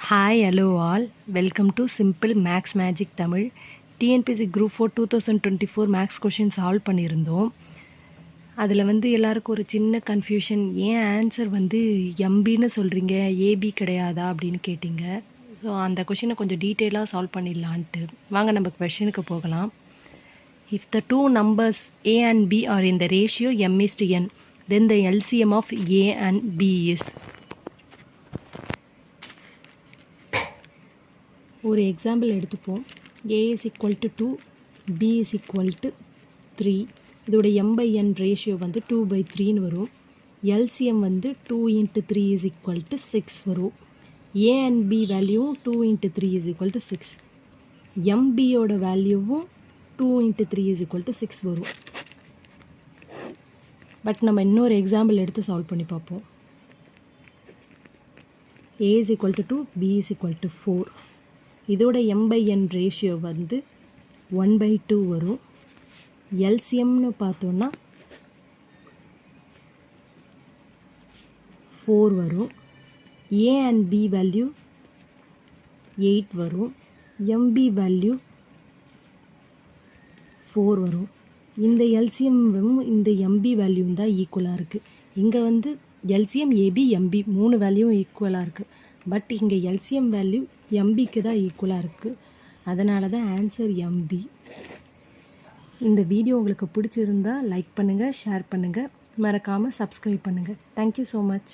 Hi hello all welcome to simple maths magic Tamil. TNPSC group 4 2024 maths question solve பண்ணியிருந்தோம். அதில் எல்லாருக்கும் ஒரு சின்ன கன்ஃபியூஷன், ஏன் ஆன்சர் எம்பின்னு சொல்கிறீங்க, ஏபி கிடையாதா அப்படின்னு கேட்டிங்க. ஸோ அந்த கொஷினை கொஞ்சம் டீட்டெயிலாக சால்வ் பண்ணிடலான்ட்டு வாங்க நம்ம கொஷினுக்கு போகலாம். If the two numbers a and b are in the ratio m:n, then the LCM of a and b is. ஒரு எக்ஸாம்பிள் எடுத்துப்போம். a is equal to 2, b is equal to 3. இதோட m/n ரேஷியோ 2/3 வரும். LCM 2 into 3 is equal to 6 வரும். a and b வேல்யூவும் 2 into 3 is equal to 6. mbயோட வேல்யூவும் 2 into 3 is equal to 6 வரும். But நம்ம இன்னொரு எக்ஸாம்பிள் எடுத்து சால்வ் பண்ணி பார்ப்போம். a is equal to 2, b is equal to 4. இதோட m/n ரேஷியோ 1/2 வரும். எல்சிஎம்னு பார்த்தோன்னா 4 வரும். a and b வேல்யூ 8 வரும். mb வேல்யூ 4 வரும். இந்த எல்சிஎம்மும் இந்த mb வேல்யூவும் தான் ஈக்குவலாக இருக்குது. இங்கே எல்சிஎம் ஏபி எம்பி 3 வேல்யூவும் ஈக்குவலாக இருக்குது. பட் இங்கே எல்சிஎம் வேல்யூ எம்பிக்கு தான் ஈக்குவலாக இருக்குது. அதனால தான் ஆன்சர் எம்பி. இந்த வீடியோ உங்களுக்கு பிடிச்சிருந்தா லைக் பண்ணுங்கள், ஷேர் பண்ணுங்கள், மறக்காமல் சப்ஸ்கிரைப் பண்ணுங்கள். Thank you so much.